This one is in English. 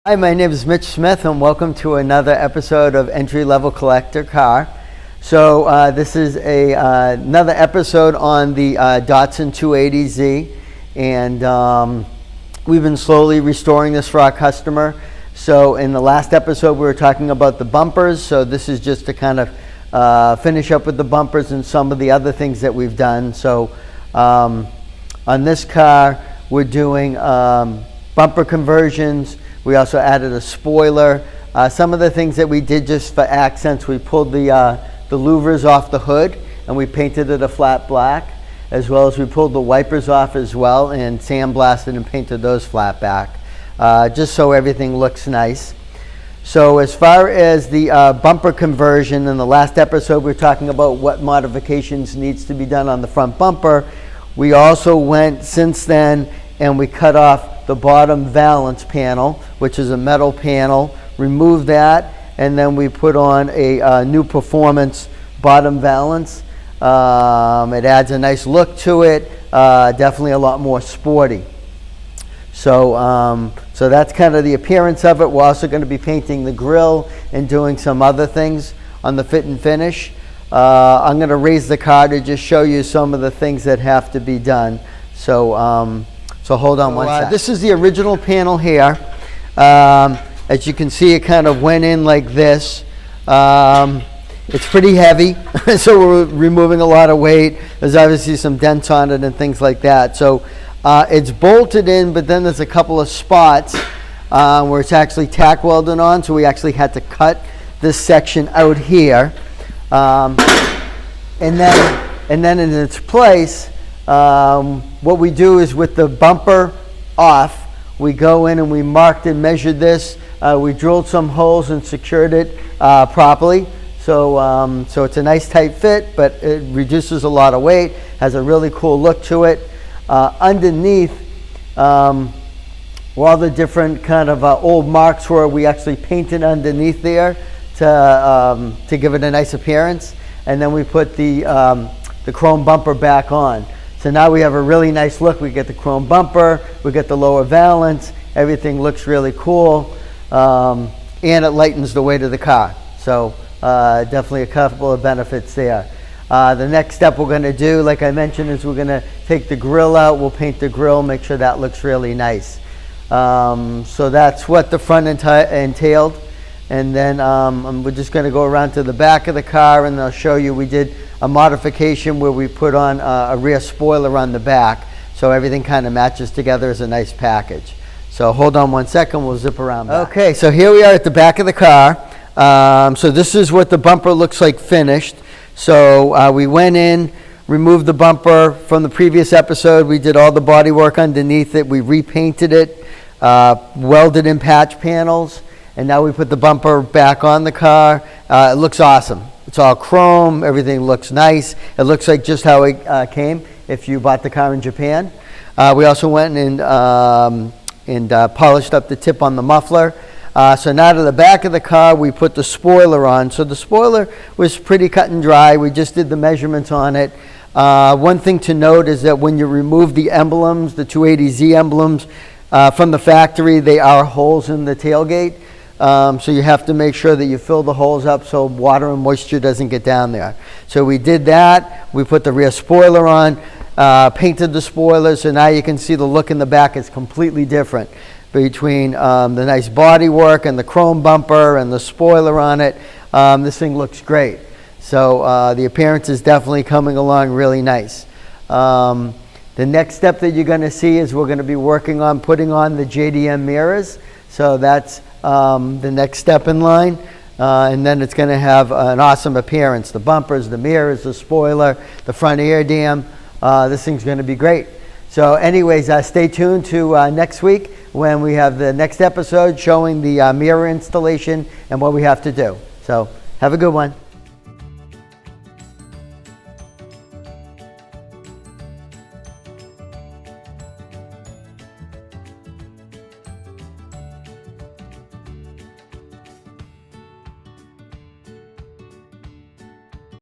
Hi, my name is Mitch Smith and welcome to another episode of Entry Level Collector Car. So this is another episode on the Datsun 280Z, and we've been slowly restoring this for our customer. So in the last episode we were talking about the bumpers, so this is just to kind of finish up with the bumpers and some of the other things that we've done. So on this car we're doing bumper conversions. We also added a spoiler. Some of the things that we did just for accents, we pulled the louvers off the hood and we painted it a flat black, as well as we pulled the wipers off as well and sandblasted and painted those flat back, just so everything looks nice. So as far as the bumper conversion, in the last episode we were talking about what modifications needs to be done on the front bumper. We also went since then and we cut off the bottom valance panel, which is a metal panel, removed that, and then we put on a new performance bottom valance. It adds a nice look to it, definitely a lot more sporty. So that's kind of the appearance of it. We're also going to be painting the grille and doing some other things on the fit and finish. I'm going to raise the car to just show you some of the things that have to be done. So hold on one second. This is the original panel here. As you can see, it kind of went in like this. It's pretty heavy, so we're removing a lot of weight. There's obviously some dents on it and things like that. So it's bolted in, but then there's a couple of spots where it's actually tack welded on, so we actually had to cut this section out here. And then in its place, what we do is with the bumper off, we go in and we marked and measured this. We drilled some holes and secured it properly. So it's a nice tight fit, but it reduces a lot of weight, has a really cool look to it. Underneath, where all the different kind of old marks were, we actually painted underneath there to give it a nice appearance. And then we put the chrome bumper back on. So now we have a really nice look. We get the chrome bumper, we get the lower valance, everything looks really cool, and it lightens the weight of the car. So definitely a couple of benefits there. The next step we're going to do, like I mentioned, is we're going to take the grille out. We'll paint the grille, make sure that looks really nice. So that's what the front entailed. And then we're just going to go around to the back of the car and I'll show you we did a modification where we put on a rear spoiler on the back, so everything kind of matches together as a nice package. So hold on one second, we'll zip around back. Okay, so here we are at the back of the car. So this is what the bumper looks like finished. So we went in, removed the bumper from the previous episode. We did all the body work underneath it. We repainted it, welded in patch panels, and now we put the bumper back on the car. It looks awesome. It's all chrome, everything looks nice. It looks like just how it came if you bought the car in Japan. We also went and polished up the tip on the muffler. So now to the back of the car, we put the spoiler on. So the spoiler was pretty cut and dry. We just did the measurements on it. One thing to note is that when you remove the emblems, the 280Z emblems from the factory, they are holes in the tailgate. So you have to make sure that you fill the holes up so water and moisture doesn't get down there. So we did that. We put the rear spoiler on, painted the spoiler, so now you can see the look in the back is completely different between the nice body work and the chrome bumper and the spoiler on it. This thing looks great. So the appearance is definitely coming along really nice. The next step that you're going to see is we're going to be working on putting on the JDM mirrors. So that's the next step in line, and then it's going to have an awesome appearance. The bumpers, the mirrors, the spoiler, the front air dam. This thing's going to be great. So anyways, stay tuned to next week when we have the next episode showing the mirror installation and what we have to do. So have a good one.